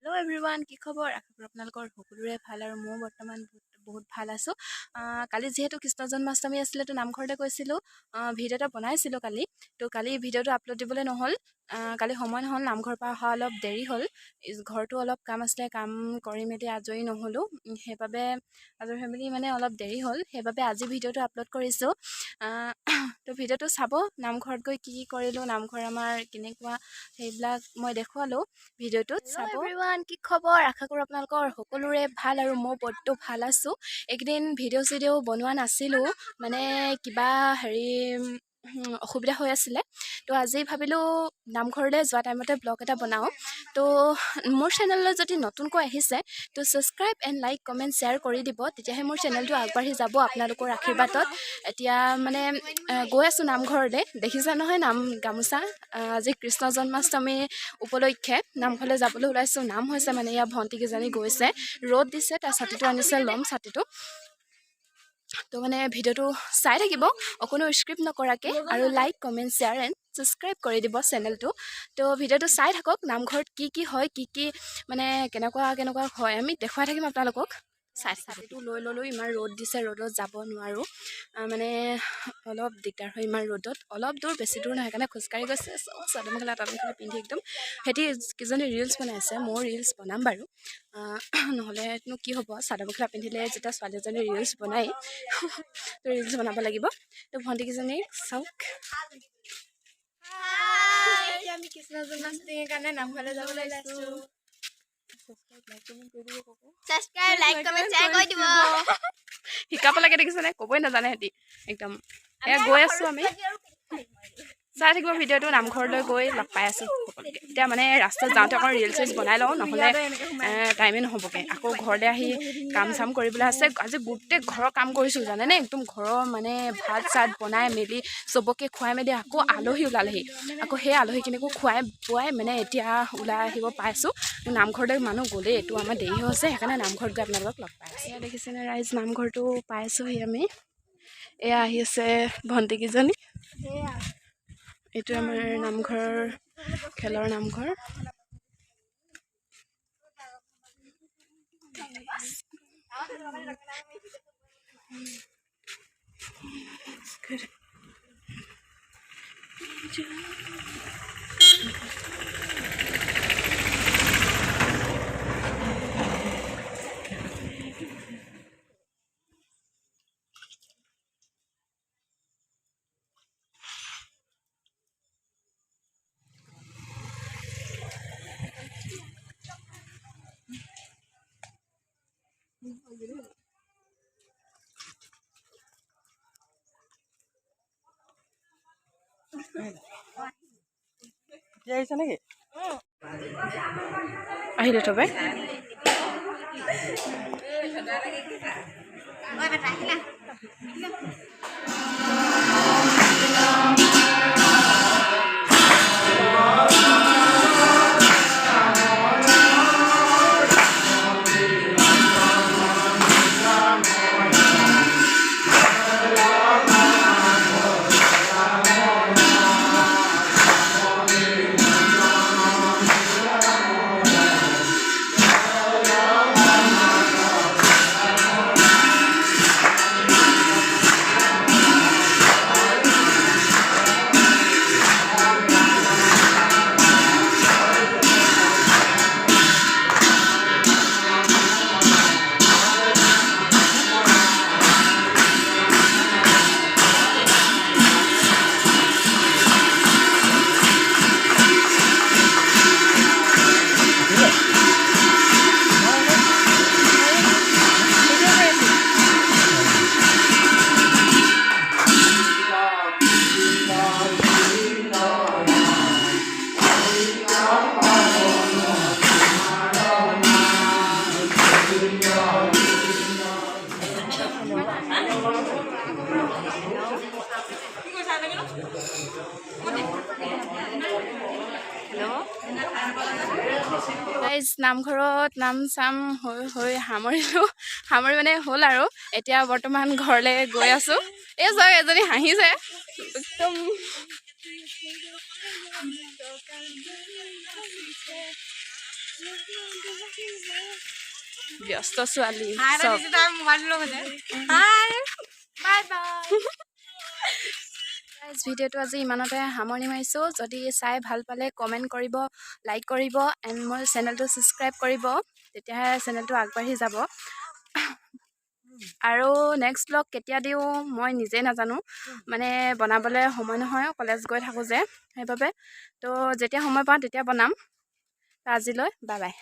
Hello' everyone, কি খবৰ? আশা কৰোঁ আপোনালোকৰ সকলোৰে ভাল আৰু মই বৰ্তমান বহুত ভাল আছোঁ। কালি যিহেতু কৃষ্ণ জন্মাষ্টমী আছিলে, তো নামঘৰতে গৈছিলোঁ, ভিডিঅ' এটা বনাইছিলোঁ কালি। তো কালি ভিডিঅ'টো আপলোড দিবলৈ নহ'ল, কালি সময় নহ'ল, নামঘৰৰ পৰা অহা অলপ দেৰি হ'ল। ঘৰটো অলপ কাম আছিলে, কাম কৰি মেলি আজৰি নহ'লোঁ, সেইবাবে আজৰি হৈ মেলি মানে অলপ দেৰি হ'ল, সেইবাবে আজি ভিডিঅ'টো আপলোড কৰিছোঁ। তো ভিডিঅ'টো চাব, নামঘৰত গৈ কি কৰিলোঁ, নামঘৰ আমাৰ কেনেকুৱা, সেইবিলাক মই দেখুৱালোঁ ভিডিঅ'টোত। চাব এভৰিৱান, কি খবৰ? আশা কৰোঁ আপোনালোকৰ সকলোৰে ভাল আৰু মই বড্ড ভাল আছোঁ। এইকেইদিন ভিডিঅ' বনোৱা নাছিলোঁ, মানে কিবা অসুবিধা হৈ আছিলে। তো আজি ভাবিলোঁ নামঘৰলৈ যোৱা টাইমতে ব্লগ এটা বনাওঁ। তো মোৰ চেনেললৈ যদি নতুনকৈ আহিছে, তো subscribe and like comment share কৰি দিব, তেতিয়াহে মোৰ চেনেলটো আগবাঢ়ি যাব আপোনালোকৰ আশীৰ্বাদত। এতিয়া মানে গৈ আছোঁ নামঘৰলৈ, দেখিছা নহয় গামোচা। আজি কৃষ্ণ জন্মাষ্টমী উপলক্ষে নামঘৰলৈ যাবলৈ ওলাইছোঁ। নাম হৈছে মানে ইয়াৰ ভণ্টিকেইজনী গৈছে, ৰ'দ দিছে, তাৰ ছাতিটো আনিছে, ল'ম ছাতিটো। তো মানে ভিডিঅ'টো চাই থাকিব অকণো স্ক্ৰিপ্ট নকৰাকৈ, আৰু like comment share and subscribe কৰি দিব চেনেলটো। তো ভিডিঅ'টো চাই থাকক, নামঘৰত কি হয়, কি মানে কেনেকুৱা হয়, আমি দেখুৱাই থাকিম আপোনালোকক। ছাতিটো লৈ ল'লোঁ, ইমান ৰ'দ দিছে, ৰ'দত যাব নোৱাৰোঁ, মানে অলপ দিগদাৰ হয় ইমান ৰ'দত। অলপ দূৰ, বেছি দূৰ নহয়, সেইকাৰণে খোজকাঢ়ি গৈছে, চব চাদৰ মেখেলা পিন্ধি একদম। সিহঁতি কিজনী ৰিলচ বনাইছে, ময়ো ৰিলচ বনাম বাৰু, নহ'লেনো কি হ'ব, চাদৰ মেখেলা পিন্ধিলে যেতিয়া ছোৱালীজনী ৰিলচ বনাই তো ৰিলচ বনাব লাগিব। তো ভণ্টিকেইজনী চাওক, আমি কৃষ্ণ জন্মাষ্টমীৰ কাৰণে নামঘৰলৈ যাবলৈ ওলাইছোঁ। শিকাব লাগে, দেখিছেনে? ক'বই নাজানে সিহঁতি একদম। গৈ আছোঁ আমি, চাই থাকিব ভিডিঅ'টো। নামঘৰলৈ গৈ লগ পাই আছোঁ সকলোকে। এতিয়া মানে ৰাস্তাত যাওঁতে অকণ ৰিলচ বনাই লওঁ, নহ'লে টাইমেই নহ'বগৈ। আকৌ ঘৰলৈ আহি কাম চাম কৰিবলৈ আছে। আজি গোটেই ঘৰৰ কাম কৰিছোঁ জানেনে, একদম ঘৰৰ মানে ভাত চাত বনাই মেলি চবকে খুৱাই মেলি আকৌ আলহী ওলালেহি। আকৌ সেই আলহীখিনিকো খুৱাই বোৱাই মানে এতিয়া ওলাই আহিব পাইছোঁ। নামঘৰলৈ মানুহ গ'লেই, এইটো আমাৰ দেৰি হৈছে, সেইকাৰণে নামঘৰত গৈ আপোনালোকক লগ পাই আছোঁ। এয়া দেখিছেনে ৰাইজ, নামঘৰটো পাইছোঁহি আমি। এয়া আহি আছে ভণ্টিকেইজনী। এইটো আমাৰ নামঘৰ, খেলৰ নামঘৰ। আহিছে নেকি? আহিলে তবে গাইজ, নামঘৰত নাম চাম হৈ সামৰি মানে হ'ল আৰু এতিয়া বৰ্তমান ঘৰলৈ গৈ আছোঁ। এই চাওক, এজনী হাঁহিছে একদম। ব্যস্ত ছোৱালী ভিডিঅ'টো আজি ইমানতে সামৰণি মাৰিছোঁ। যদি চাই ভাল পালে কমেণ্ট কৰিব, লাইক কৰিব এণ্ড মোৰ চেনেলটো ছাবস্ক্ৰাইব কৰিব, তেতিয়াহে চেনেলটো আগবাঢ়ি যাব। আৰু নেক্সট ব্লগ কেতিয়া দিওঁ মই নিজে নাজানো, মানে বনাবলৈ সময় নহয়, কলেজ গৈ থাকোঁ যে সেইবাবে। তো যেতিয়া সময় পাওঁ তেতিয়া বনাম। আজিলৈ বাই বাই।